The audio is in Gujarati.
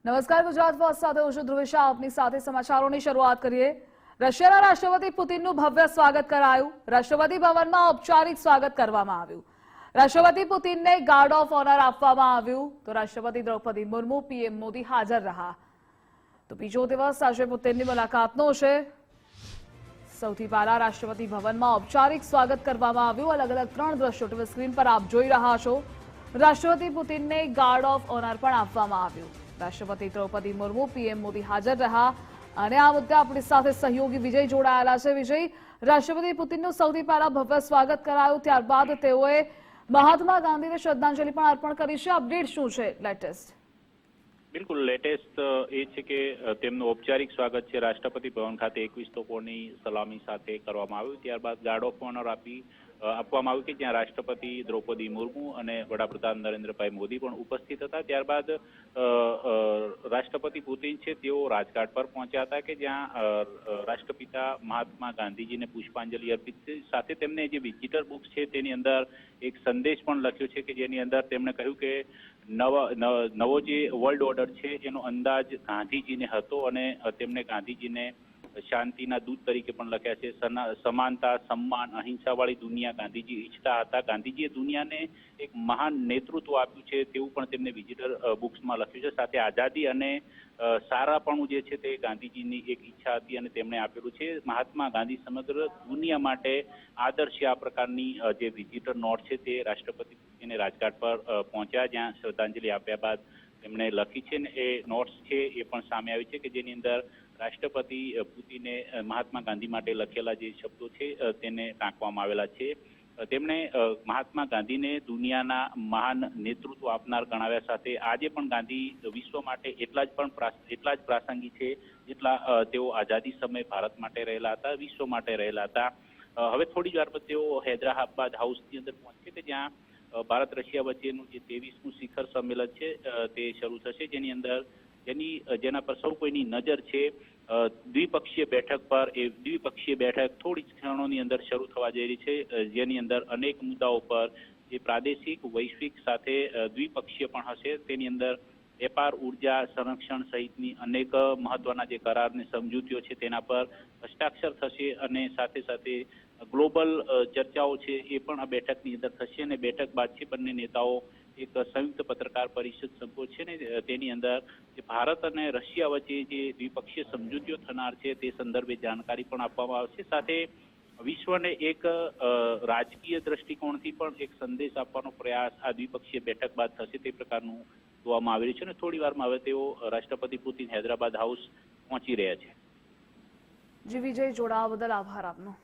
નમસ્કાર, ગુજરાત ફર્સ્ટ સાથે હું છું ધ્રુવિશા. આપની સાથે સમાચારોની શરૂઆત કરીએ. રશિયાના રાષ્ટ્રપતિ પુતિનનું ભવ્ય સ્વાગત કરાયું. રાષ્ટ્રપતિ ભવનમાં ઔપચારિક સ્વાગત કરવામાં આવ્યું. રાષ્ટ્રપતિ પુતિનને ગાર્ડ ઓફ ઓનર આપવામાં આવ્યું. તો રાષ્ટ્રપતિ દ્રૌપદી મુર્મુ, પીએમ મોદી હાજર રહ્યા. તો બીજો દિવસ આજે પુતિનની મુલાકાતનો છે. સૌથી પહેલા રાષ્ટ્રપતિ ભવનમાં ઔપચારિક સ્વાગત કરવામાં આવ્યું. અલગ અલગ 3 દ્રશ્યો ટીવી સ્ક્રીન પર આપ જોઈ રહ્યા છો. રાષ્ટ્રપતિ પુતિનને ગાર્ડ ઓફ ઓનર પણ આપવામાં આવ્યું. રાષ્ટ્રપતિ દ્રૌપદી મુર્મુ, પીએમ મોદી હાજર રહ્યા. અને આ મુદ્દે આપણી સાથે સહયોગી વિજય જોડાયેલા છે. વિજય, રાષ્ટ્રપતિ પુતિનનું સૌથી પહેલા ભવ્ય સ્વાગત કરાયું, ત્યારબાદ તેઓએ મહાત્મા ગાંધીને શ્રદ્ધાંજલિ પણ અર્પણ કરી છે. અપડેટ શું છે લેટેસ્ટ? બિલકુલ લેટેસ્ટ એ છે કે તેમનું ઔપચારિક સ્વાગત છે રાષ્ટ્રપતિ ભવન ખાતે 21 તોપોની સલામી સાથે કરવામાં આવ્યું. ત્યારબાદ ગાર્ડ ઓફ ઓનર આપવામાં આવ્યું કે જ્યાં રાષ્ટ્રપતિ દ્રૌપદી મુર્મુ અને વડાપ્રધાન નરેન્દ્રભાઈ મોદી પણ ઉપસ્થિત હતા. ત્યારબાદ રાષ્ટ્રપતિ પુતિન છે તેઓ રાજઘાટ પર પહોંચ્યા હતા કે જ્યાં રાષ્ટ્રપિતા મહાત્મા ગાંધીજીને પુષ્પાંજલિ અર્પિત છે. સાથે તેમને જે વિઝિટર બુક્સ છે તેની અંદર એક સંદેશ પણ લખ્યો છે કે જેની અંદર તેમણે કહ્યું કે નવો જે વર્લ્ડ ઓર્ડર છે એનો અંદાજ ગાંધીજીને હતો અને તેમને ગાંધીજીને શાંતિના દૂત તરીકે પણ લખ્યા છે. સમાનતા, સન્માન, અહિંસાવાળી દુનિયા ગાંધીજી ઈચ્છતા હતા. ગાંધીજીએ દુનિયાને એક મહાન નેતૃત્વ આપ્યું છે તેવું પણ તેમને વિઝિટર બુક્સમાં લખ્યું છે. સાથે આઝાદી અને સારાપણું જે છે તે ગાંધીજીની એક ઈચ્છા હતી અને તેમણે આપેલું છે. મહાત્મા ગાંધી સમગ્ર દુનિયા માટે આદર્શ આ પ્રકારની જે વિઝિટર નોટ છે તે રાષ્ટ્રપતિ પુતિને રાજઘાટ પર પહોંચ્યા, જ્યાં શ્રદ્ધાંજલિ આપ્યા બાદ તેમણે લખી છે ને એ નોટ્સ છે એ પણ સામે આવી છે કે જેની અંદર રાષ્ટ્રપતિ પુતિને મહાત્મા ગાંધી માટે લખેલા જે શબ્દો છે તેને ટાંકવામાં આવેલા છે. તેમણે મહાત્મા ગાંધીને દુનિયાના મહાન નેતૃત્વ આપનાર ગણાવ્યા. સાથે આજે પણ ગાંધી વિશ્વ માટે એટલા જ પ્રાસંગિક છે જેટલા તેઓ આઝાદી સમયે ભારત માટે રહેલા હતા, વિશ્વ માટે રહેલા હતા. હવે થોડી વાર પછી તેઓ હૈદરાબાદ હાઉસની અંદર પહોંચશે કે જ્યાં ભારત રશિયા વચ્ચેનું જે 23મું શિખર સંમેલન છે તે શરૂ થશે, જેના પર સૌ કોઈની નજર છે. દ્વિપક્ષીય બેઠક પર એ દ્વિપક્ષીય બેઠક થોડી જ ક્ષણોની અંદર શરૂ થવા જઈ રહી છે, જેની અંદર અનેક મુદ્દાઓ પર જે પ્રાદેશિક, વૈશ્વિક સાથે દ્વિપક્ષીય પણ હશે. તેની અંદર વેપાર, ઉર્જા, સંરક્ષણ સહિતની અનેક મહત્વના જે કરાર અને સમજૂતીઓ છે તેના પર હસ્તાક્ષર થશે અને સાથે સાથે ગ્લોબલ ચર્ચાઓ છે એ પણ આ બેઠકની અંદર થશે. અને બેઠક બાદ છે બંને નેતાઓ એક સંયુક્ત પત્રકાર પરિષદ સંબોધશે ને તેની અંદર જે ભારત અને રશિયા વચ્ચે જે દ્વિપક્ષીય સમજૂતીઓ થનાર છે તે સંદર્ભે જાણકારી પણ આપવામાં આવશે. સાથે વિશ્વને એક રાજકીય દ્રષ્ટિકોણથી પણ એક સંદેશ આપવાનો પ્રયાસ આ દ્વિપક્ષીય બેઠક બાદ થશે તે પ્રકારનું જોવામાં આવી રહ્યું છે. અને થોડી વારમાં હવે તેઓ રાષ્ટ્રપતિ પુતિન હૈદરાબાદ હાઉસ પહોંચી રહ્યા છે. જી વિજય, જોડાવા બદલ આભાર આપનો.